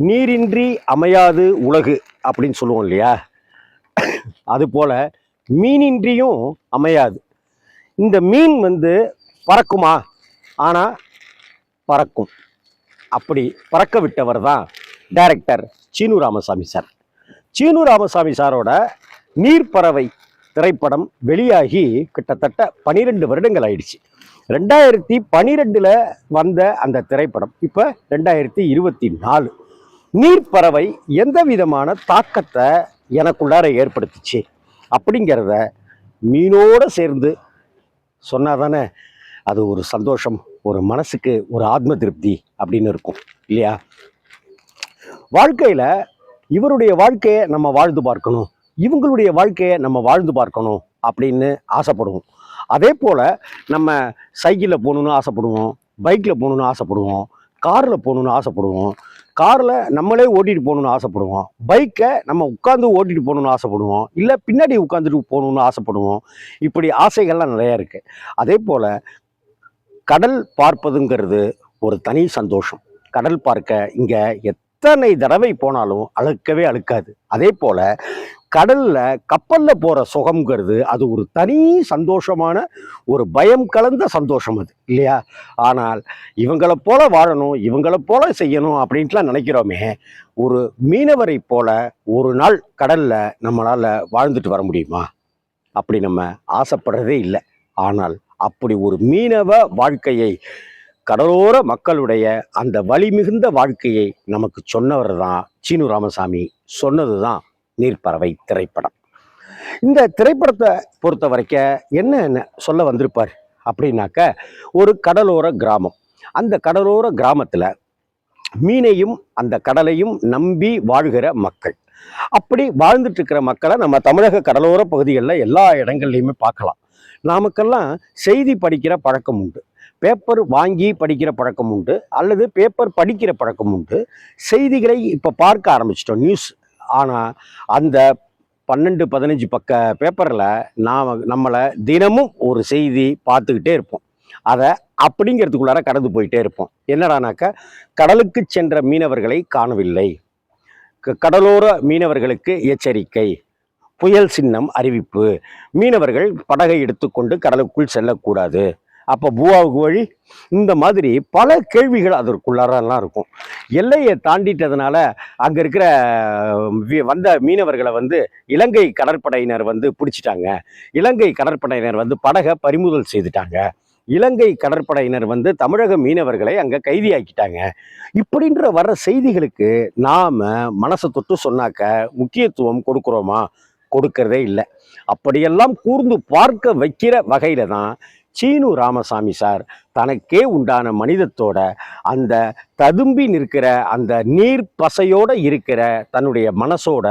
நீரின்றி அமையாது உலகு அப்படின்னு சொல்லுவோம் இல்லையா? அதுபோல மீனின்றியும் அமையாது. இந்த மீன் பறக்குமா? ஆனால் பறக்கும். அப்படி பறக்க விட்டவர் தான் டைரக்டர் சீனு ராமசாமி சார். சீனு ராமசாமி சாரோட நீர்ப்பறவை திரைப்படம் வெளியாகி கிட்டத்தட்ட 12 வருடங்கள் ஆயிடுச்சு. 2012 வந்த அந்த திரைப்படம் இப்போ 2024. நீர்ப்பறவை எந்த விதமான தாக்கத்தை எனக்குள்ளார ஏற்படுத்துச்சு அப்படிங்கிறத மீனோடு சேர்ந்து சொன்னாதானே அது ஒரு சந்தோஷம், ஒரு மனசுக்கு ஒரு ஆத்ம திருப்தி அப்படின்னு இருக்கும் இல்லையா? வாழ்க்கையில் இவருடைய வாழ்க்கையை நம்ம வாழ்ந்து பார்க்கணும், இவங்களுடைய வாழ்க்கையை நம்ம வாழ்ந்து பார்க்கணும் அப்படின்னு ஆசைப்படுவோம். அதே போல் நம்ம சைக்கிளில் போகணுன்னு ஆசைப்படுவோம், பைக்கில் போகணுன்னு ஆசைப்படுவோம், காரில் போகணுன்னு ஆசைப்படுவோம், காரில் நம்மளே ஓட்டிகிட்டு போகணுன்னு ஆசைப்படுவோம், பைக்கை நம்ம உட்காந்து ஓட்டிகிட்டு போகணுன்னு ஆசைப்படுவோம், இல்லை பின்னாடி உட்காந்துட்டு போகணுன்னு ஆசைப்படுவோம். இப்படி ஆசைகள்லாம் நிறையா இருக்குது. அதே போல் கடல் பார்ப்பதுங்கிறது ஒரு தனி சந்தோஷம். கடல் பார்க்க இங்கே எத்தனை தடவை போனாலும் அழுக்கவே அழுக்காது. அதே போல் கடலில் கப்பலில் போகிற சுகம்ங்கிறது அது ஒரு தனி சந்தோஷமான ஒரு பயம் கலந்த சந்தோஷம் அது இல்லையா? ஆனால் இவங்களை போல வாழணும், இவங்களை போல செய்யணும் அப்படின்ட்டுலாம் நினைக்கிறோமே, ஒரு மீனவரை போல ஒரு நாள் கடலில் நம்மளால் வாழ்ந்துட்டு வர முடியுமா? அப்படி நம்ம ஆசைப்படுறதே இல்லை. ஆனால் அப்படி ஒரு மீனவ வாழ்க்கையை, கடலோர மக்களுடைய அந்த வலி மிகுந்த வாழ்க்கையை நமக்கு சொன்னவர் தான் சீனு ராமசாமி. சொன்னது தான் நீர்ப்பறவை திரைப்படம். இந்த திரைப்படத்தை பொறுத்த வரைக்கும் என்ன சொல்ல வந்திருப்பார் அப்படின்னாக்க, ஒரு கடலோர கிராமம். அந்த கடலோர கிராமத்தில் மீனையும் அந்த கடலையும் நம்பி வாழ்கிற மக்கள். அப்படி வாழ்ந்துட்டு இருக்கிற மக்களை நம்ம தமிழக கடலோர பகுதிகளில் எல்லா இடங்கள்லையுமே பார்க்கலாம். நமக்கெல்லாம் செய்தி படிக்கிற பழக்கம் உண்டு, பேப்பர் வாங்கி படிக்கிற பழக்கம் உண்டு, அல்லது பேப்பர் படிக்கிற பழக்கம் உண்டு. செய்திகளை இப்போ பார்க்க ஆரம்பிச்சிட்டோம், நியூஸ். ஆனால் அந்த 12-15 பக்க பேப்பரில் நம்மளை தினமும் ஒரு செய்தி பார்த்துக்கிட்டே இருப்போம். அதை அப்படிங்கிறதுக்குள்ளார கடந்து போயிட்டே இருப்போம். என்னடானாக்கா, கடலுக்கு சென்ற மீனவர்களை காணவில்லை, கடலோர மீனவர்களுக்கு எச்சரிக்கை, புயல் சின்னம் அறிவிப்பு, மீனவர்கள் படகை எடுத்துக்கொண்டு கடலுக்குள் செல்லக்கூடாது, அப்போ பூவாவுக்கு வழி, இந்த மாதிரி பல கேள்விகள் அதற்குள்ளாரெல்லாம் இருக்கும். எல்லையை தாண்டிட்டதுனால அங்கே இருக்கிற வந்த மீனவர்களை இலங்கை கடற்படையினர் பிடிச்சிட்டாங்க, இலங்கை கடற்படையினர் படகை பறிமுதல் செய்துட்டாங்க, இலங்கை கடற்படையினர் தமிழக மீனவர்களை அங்கே கைதியாக்கிட்டாங்க. இப்படின்ற வர்ற செய்திகளுக்கு நாம் மனசை தொட்டு சொன்னாக்க முக்கியத்துவம் கொடுக்குறோமா? கொடுக்கறதே இல்லை. அப்படியெல்லாம் கூர்ந்து பார்க்க வைக்கிற வகையில தான் சீனு ராமசாமி சார் தனக்கே உண்டான மனிதத்தோட அந்த ததும்பி நிற்கிற அந்த நீர் பசையோட இருக்கிற தன்னுடைய மனசோட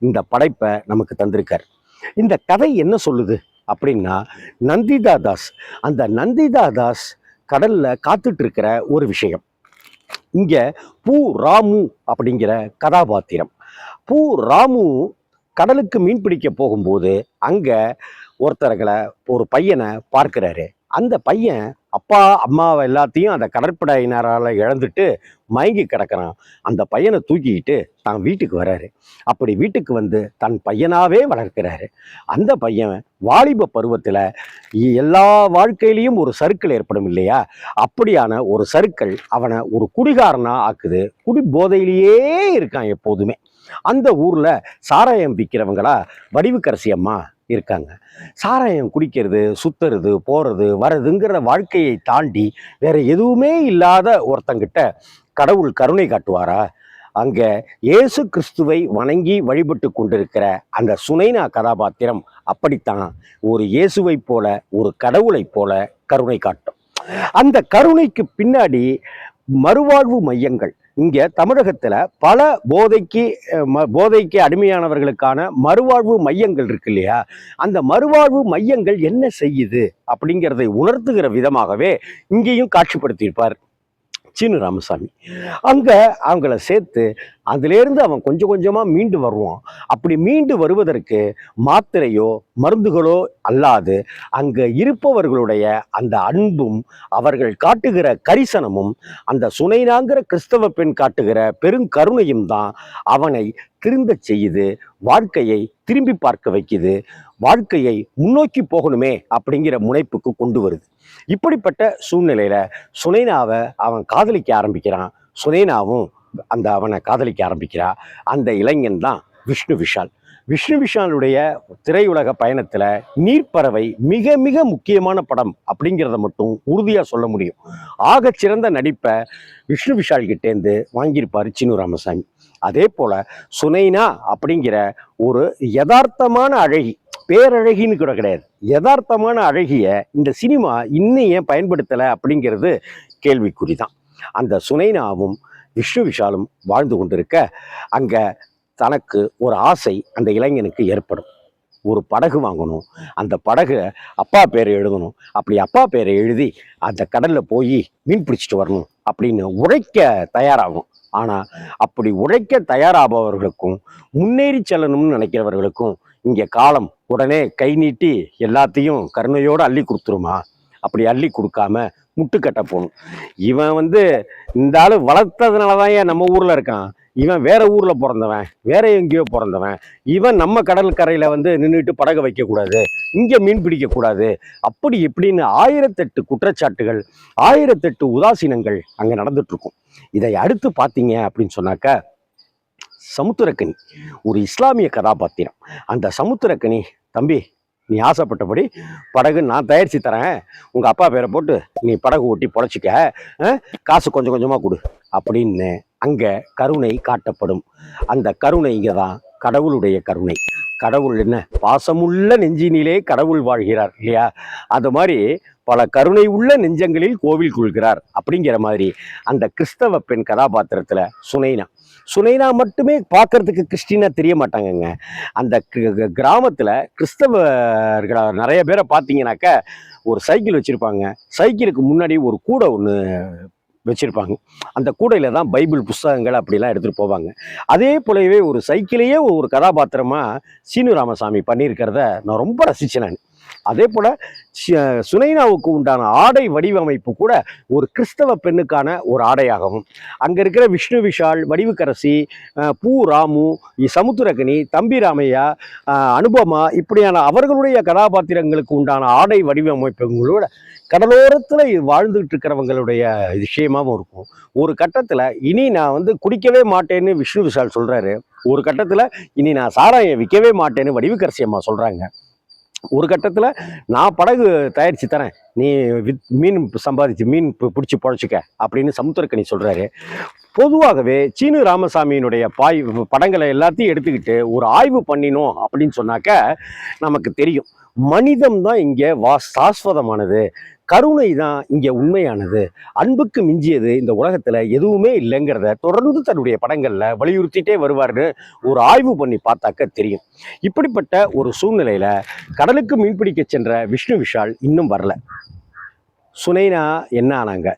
இந்த படைப்பை நமக்கு தந்திருக்கார். இந்த கதை என்ன சொல்லுது அப்படின்னா, நந்திதா தாஸ், அந்த நந்திதா தாஸ் கடல்ல காத்துட்டு இருக்கிற ஒரு விஷயம். இங்க பூ ராமு அப்படிங்கிற கதாபாத்திரம். பூ ராமு கடலுக்கு மீன் பிடிக்க போகும்போது அங்கே ஒரு பையனை பார்க்கிறாரு. அந்த பையன் அப்பா அம்மாவை எல்லாத்தையும் அந்த கடற்படையினரால் இழந்துட்டு மயங்கி கிடக்கிறான். அந்த பையனை தூக்கிக்கிட்டு தான் வீட்டுக்கு வர்றாரு. அப்படி வீட்டுக்கு தன் பையனாவே வளர்க்கிறாரு. அந்த பையன் வாலிப பருவத்தில் எல்லா வாழ்க்கையிலையும் ஒரு சறுக்கல் ஏற்படும் இல்லையா? அப்படியான ஒரு சறுக்கல் அவனை ஒரு குடிகாரனா ஆக்குது. குடி போதையிலேயே இருக்கான் எப்போதுமே. அந்த ஊரில் சாராயம் விற்கிறவங்களா வடிவுக்கரசி அம்மா இருக்காங்க. சாராயம் குடிக்கிறது, சுத்துறது, போகிறது, வர்றதுங்கிற வாழ்க்கையை தாண்டி வேற எதுவுமே இல்லாத ஒருத்தங்கிட்ட கடவுள் கருணை காட்டுவாரா? அங்கே இயேசு கிறிஸ்துவை வணங்கி வழிபட்டு கொண்டிருக்கிற அந்த சுனைனா கதாபாத்திரம் அப்படித்தான் ஒரு இயேசுவை போல, ஒரு கடவுளை போல கருணை காட்டும். அந்த கருணைக்கு பின்னாடி மறுவாழ்வு மையங்கள். இங்கே தமிழகத்தில் பல போதைக்கு அடிமையானவர்களுக்கான மறுவாழ்வு மையங்கள் இருக்கு இல்லையா? அந்த மறுவாழ்வு மையங்கள் என்ன செய்யுது அப்படிங்கிறதை உணர்த்துகிற விதமாகவே இங்கேயும் காட்சிப்படுத்தியிருப்பார் சீனு ராமசாமி. அங்கே அவங்கள சேர்த்து அதிலேருந்து அவன் கொஞ்சம் கொஞ்சமாக மீண்டு வருவான். அப்படி மீண்டு வருவதற்கு மாத்திரையோ மருந்துகளோ அல்லாது அங்கே இருப்பவர்களுடைய அந்த அன்பும் அவர்கள் காட்டுகிற கரிசனமும் அந்த சுனைனாங்கிற கிறிஸ்தவ பெண் காட்டுகிற பெருங்கருணையும் தான் அவனை திருந்த செய்யுது, வாழ்க்கையை திரும்பி பார்க்க வைக்குது, வாழ்க்கையை முன்னோக்கி போகணுமே அப்படிங்கிற முனைப்புக்கு கொண்டு வருது. இப்படிப்பட்ட சூழ்நிலையில சுனைனாவை அவன் காதலிக்க ஆரம்பிக்கிறான். சுனைனாவும் அவனை காதலிக்க ஆரம்பிக்கிறா. அந்த இளைஞன் தான் விஷ்ணு விஷால். விஷ்ணு விஷாலுடைய திரையுலக பயணத்துல நீர்ப்பறவை மிக மிக முக்கியமான படம் அப்படிங்கிறத மட்டும் உறுதியா சொல்ல முடியும். ஆகச்சிறந்த நடிப்பை விஷ்ணு விஷால் கிட்டேருந்து வாங்கியிருப்பாரு சீனு ராமசாமி. அதே போல சுனைனா அப்படிங்கிற ஒரு யதார்த்தமான அழகி, பேரழகின்னு கூட கிடையாது, யதார்த்தமான அழகிய இந்த சினிமா இன்னும் ஏன் பயன்படுத்தலை அப்படிங்கிறது கேள்விக்குறிதான். அந்த சுனைனாவும் விஷ்ணு விஷாலும் வாழ்ந்து கொண்டிருக்க அங்க தனக்கு ஒரு ஆசை அந்த இளைஞனுக்கு ஏற்படும். ஒரு படகு வாங்கணும், அந்த படகு அப்பா பேரை எழுதணும், அப்படி அப்பா பேரை எழுதி அந்த கடல்ல போய் மீன் பிடிச்சிட்டு வரணும் அப்படின்னு உழைக்க தயாராகும். ஆனா அப்படி உழைக்க தயாராபவர்களுக்கும் முன்னேறி செல்லணும்னு நினைக்கிறவர்களுக்கும் இங்க காலம் உடனே கை நீட்டி எல்லாத்தையும் கருணையோடு அள்ளி கொடுத்துருமா? அப்படி அள்ளி கொடுக்காம முட்டுக்கட்ட போகணும். இவன் இந்த ஆளு வளர்த்ததுனாலதான் ஏன் நம்ம ஊர்ல இருக்கான், இவன் வேற ஊர்ல பிறந்தவன், வேற எங்கேயோ பிறந்தவன், இவன் நம்ம கடல் கரையில நின்றுட்டு படகு வைக்க கூடாது, இங்க மீன் பிடிக்க கூடாது, அப்படி இப்படின்னு 1008 குற்றச்சாட்டுகள், 1008 உதாசீனங்கள் அங்க நடந்துட்டு இருக்கும். இதை அடுத்து பார்த்தீங்க அப்படின்னு சொன்னாக்க சமுத்திரக்கனி ஒரு இஸ்லாமிய கதாபாத்திரம். அந்த சமுத்திரக்கனி, தம்பி நீ ஆசைப்பட்டபடி படகு நான் தயாரித்து தரேன், உங்கள் அப்பா பேரை போட்டு நீ படகு ஓட்டி பொழைச்சிக்க, காசு கொஞ்சம் கொஞ்சமாக கொடு அப்படின்னு அங்கே கருணை காட்டப்படும். அந்த கருணை இங்கே தான் கடவுளுடைய கருணை. கடவுள் என்ன, பாசமுள்ள நெஞ்சினிலே கடவுள் வாழ்கிறார் இல்லையா? அது மாதிரி பல கருணை உள்ள நெஞ்சங்களில் கோவில் கொள்கிறார் அப்படிங்கிற மாதிரி அந்த கிறிஸ்தவ பெண் கதாபாத்திரத்தில் சுனைனா மட்டுமே பார்க்கறதுக்கு கிறிஸ்டினா தெரிய மாட்டாங்கங்க. அந்த கிராமத்தில் கிறிஸ்தவர்கள் நிறைய பேரை பார்த்தீங்கன்னாக்க ஒரு சைக்கிள் வச்சுருப்பாங்க, சைக்கிளுக்கு முன்னாடி ஒரு கூடை ஒன்று வச்சுருப்பாங்க. அந்த கூடையில் தான் பைபிள் புஸ்தகங்கள் அப்படிலாம் எடுத்துகிட்டு போவாங்க. அதே போலவே ஒரு சைக்கிளையே ஒரு கதாபாத்திரமாக சீனு ராமசாமி பண்ணியிருக்கிறத நான் ரொம்ப ரசித்தேன். அதே போல சுனைனாவுக்கு உண்டான ஆடை வடிவமைப்பு கூட ஒரு கிறிஸ்தவ பெண்ணுக்கான ஒரு ஆடையாகவும், அங்கே இருக்கிற விஷ்ணு விஷால், வடிவுக்கரசி, பூ ராமு, சமுத்திரக்கனி, தம்பி ராமையா, அனுபமா, இப்படியான அவர்களுடைய கதாபாத்திரங்களுக்கு உண்டான ஆடை வடிவமைப்புகளோட கடலோரத்தில் வாழ்ந்துகிட்டு இருக்கிறவங்களுடைய விஷயமாகவும் இருக்கும். ஒரு கட்டத்தில் இனி நான் குடிக்கவே மாட்டேன்னு விஷ்ணு விஷால் சொல்கிறாரு. ஒரு கட்டத்தில் இனி நான் சாராயம் விற்கவே மாட்டேன்னு வடிவுக்கரசி அம்மா சொல்கிறாங்க. ஒரு கட்டத்தில் நான் படகு தயாரித்து தரேன், நீ மீன் சம்பாதிச்சு மீன் பிடிச்சி பொழைச்சிக்க அப்படின்னு சமுத்திரக்கனி சொல்கிறாரு. பொதுவாகவே சீனு ராமசாமியினுடைய படங்களை எல்லாத்தையும் எடுத்துக்கிட்டு ஒரு ஆய்வு பண்ணினோம் அப்படின்னு சொன்னாக்க நமக்கு தெரியும், மனிதம் தான் இங்கே சாஸ்வதமானது, கருணை தான் இங்கே உண்மையானது, அன்புக்கு மிஞ்சியது இந்த உலகத்தில் எதுவுமே இல்லைங்கிறத தொடர்ந்து தன்னுடைய படங்களில் வலியுறுத்திட்டே வருவார்னு ஒரு ஆய்வு பண்ணி பார்த்தாக்க தெரியும். இப்படிப்பட்ட ஒரு சூழ்நிலையில் கடலுக்கு மீன்பிடிக்க சென்ற விஷ்ணு விஷால் இன்னும் வரல. சுனைனா என்ன ஆனாங்க,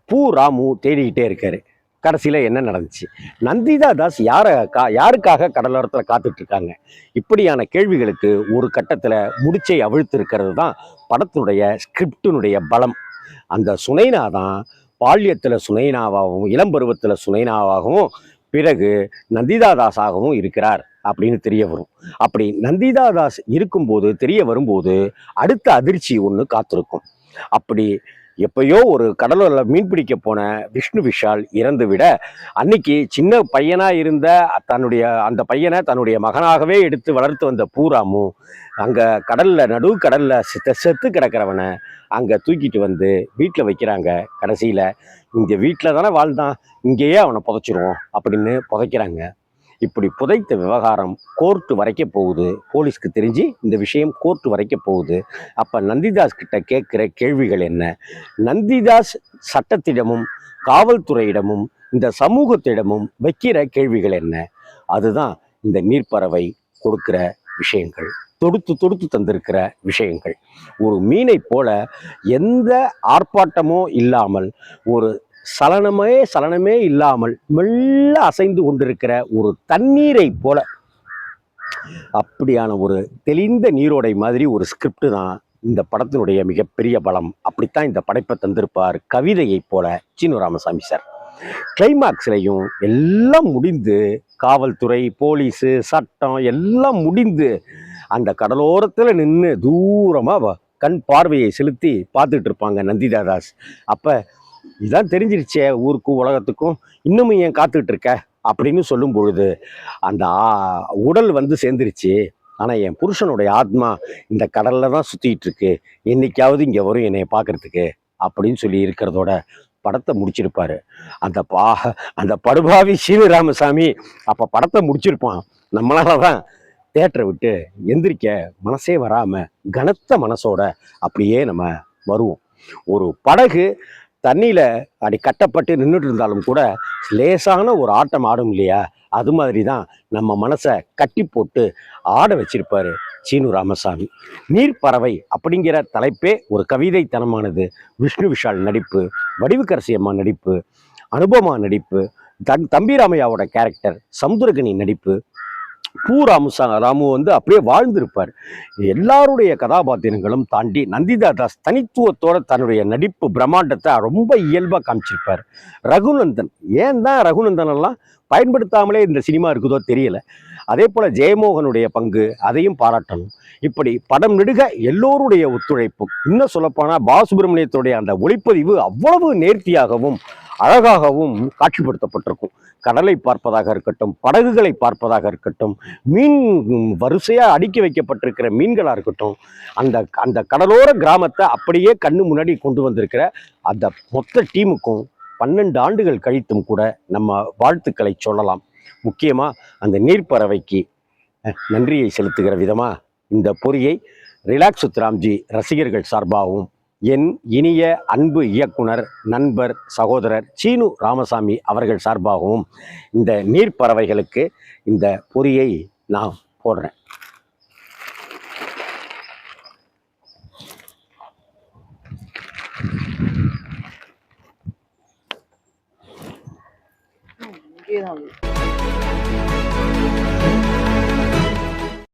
பூ ராமு தேடிக்கிட்டே இருக்காரு. கடைசியில் என்ன நடந்துச்சு, நந்திதா தாஸ் யாருக்காக கடலோரத்தில் காத்துட்டு இருக்காங்க, இப்படியான கேள்விகளுக்கு ஒரு கட்டத்தில் முடிச்சை அவிழ்த்து இருக்கிறது தான் படத்தினுடைய ஸ்கிரிப்டினுடைய பலம். அந்த சுனைனா தான் பால்யத்தில் சுனைனாவாகவும் இளம்பருவத்தில் சுனைனாவாகவும் பிறகு நந்திதா தாஸாகவும் இருக்கிறார் அப்படின்னு தெரிய வரும். அப்படி நந்திதா தாஸ் இருக்கும்போது தெரிய வரும்போது அடுத்த அதிர்ச்சி ஒன்று காத்திருக்கும். அப்படி எப்பயோ ஒரு கடலில் மீன் பிடிக்க போன விஷ்ணு விஷால் இறந்து விட, அன்னைக்கு சின்ன பையனா இருந்த அந்த பையனை தன்னுடைய மகனாகவே எடுத்து வளர்த்து வந்த பூராமு அங்க நடு கடல்ல செத்து கிடக்கிறவனை அங்க தூக்கிட்டு வீட்டில் வைக்கிறாங்க. கடைசியில இங்க வீட்டில் தானே வாழ்ந்தான், இங்கேயே அவனை புதைச்சிருவோம் அப்படின்னு புதைக்கிறாங்க. இப்படி புதைத்த விவகாரம் கோர்ட்டு வரைக்க போகுது. போலீஸ்க்கு தெரிஞ்சு இந்த விஷயம் கோர்ட்டு வரைக்க போகுது. அப்ப நந்திதாஸ் கிட்ட கேட்கிற கேள்விகள் என்ன, நந்திதாஸ் சட்டத்திடமும் காவல்துறையிடமும் இந்த சமூகத்திடமும் வைக்கிற கேள்விகள் என்ன, அதுதான் இந்த நீர்ப்பறவை கொடுக்கிற விஷயங்கள், தொடுத்து தந்திருக்கிற விஷயங்கள். ஒரு மீனை போல எந்த ஆர்ப்பாட்டமோ இல்லாமல் ஒரு சலனமே இல்லாமல் மெல்ல அசைந்து கொண்டிருக்கிற ஒரு தண்ணீரை போல, அப்படியான ஒரு தெளிந்த நீரோடை மாதிரி ஒரு ஸ்கிரிப்ட் தான் இந்த படத்தினுடைய மிகப்பெரிய பலம். அப்படித்தான் இந்த படைப்பை தந்திருப்பார் கவிதையை போல சீனு ராமசாமி சார். கிளைமாக்ஸ்லையும் எல்லாம் முடிந்து, காவல்துறை, போலீஸு, சட்டம் எல்லாம் முடிந்து அந்த கடலோரத்தில் நின்று தூரமாக கண் பார்வையை செலுத்தி பார்த்துட்டு இருப்பாங்க நந்திதா தாஸ். அப்போ இதான் தெரிஞ்சிருச்சே ஊருக்கும் உலகத்துக்கும், இன்னமும் ஏன் காத்துட்டு இருக்க அப்படின்னு சொல்லும் பொழுது, அந்த உடல் வந்து சேர்ந்துருச்சு, ஆனால் என் புருஷனுடைய ஆத்மா இந்த கடலில் தான் சுற்றிட்டு இருக்கு, என்னைக்காவது இங்கே வரும் என்னை பார்க்கறதுக்கு அப்படின்னு சொல்லி இருக்கிறதோட படத்தை முடிச்சிருப்பாரு. அந்த படுபாவி சீனு ராமசாமி அப்போ படத்தை முடிச்சிருப்பான். நம்மளால தான் தேட்டரை விட்டு எந்திரிக்க மனசே வராம கனத்த மனசோட அப்படியே நம்ம வருவோம். ஒரு படகு தண்ணியில அப்படி கட்டப்பட்டு நின்றுட்டு இருந்தாலும் கூட லேசான ஒரு ஆட்டம் ஆடும் இல்லையா, அது மாதிரி தான் நம்ம மனசை கட்டி போட்டு ஆட வச்சிருப்பாரு சீனு ராமசாமி. நீர்ப்பறவை அப்படிங்கிற தலைப்பே ஒரு கவிதைத்தனமானது. விஷ்ணு விஷால் நடிப்பு, வடிவுக்கரசி அம்மா நடிப்பு, அனுபமா நடிப்பு, தம்பிராமையாவோட கேரக்டர், சமுத்திரகனி நடிப்பு, ராமு வந்து அப்படியே வாழ்ந்திருப்பார். எல்லாருடைய கதாபாத்திரங்களும் தாண்டி நந்திதா தாஸ் தனித்துவத்தோட தன்னுடைய நடிப்பு பிரம்மாண்டத்தை ரொம்ப இயல்பாக காமிச்சிருப்பார். ரகுநந்தன், ஏன் தான் ரகுநந்தன் எல்லாம் பயன்படுத்தாமலே இந்த சினிமா இருக்குதோ தெரியல. அதே போல ஜெயமோகனுடைய பங்கு, அதையும் பாராட்டணும். இப்படி படம் நெடுக எல்லோருடைய ஒத்துழைப்பும், இன்னும் சொல்லப்போனால் பாலசுப்ரமணியத்துடைய அந்த ஒளிப்பதிவு அவ்வளவு நேர்த்தியாகவும் அழகாகவும் காட்சிப்படுத்தப்பட்டிருக்கும். கடலை பார்ப்பதாக இருக்கட்டும், படகுகளை பார்ப்பதாக இருக்கட்டும், மீன் வரிசையாக அடுக்கி வைக்கப்பட்டிருக்கிற மீன்களாக இருக்கட்டும், அந்த அந்த கடலோர கிராமத்தை அப்படியே கண்ணு முன்னாடி கொண்டு வந்திருக்கிற அந்த மொத்த டீமுக்கும் 12 ஆண்டுகள் கழித்தும் கூட நம்ம வாழ்த்துக்களை சொல்லலாம். முக்கியமாக அந்த நீர்ப்பறவைக்கு நன்றியை செலுத்துகிற விதமாக இந்த பொறியை ரிலாக்ஸ் வித் ராம்ஜி ரசிகர்கள் சார்பாகவும், என் இனிய அன்பு இயக்குனர், நண்பர், சகோதரர் சீனு ராமசாமி அவர்கள் சார்பாகவும் இந்த நீர்ப்பறவைகளுக்கு இந்த பொறியை நான் போடுறேன். இங்கேதான்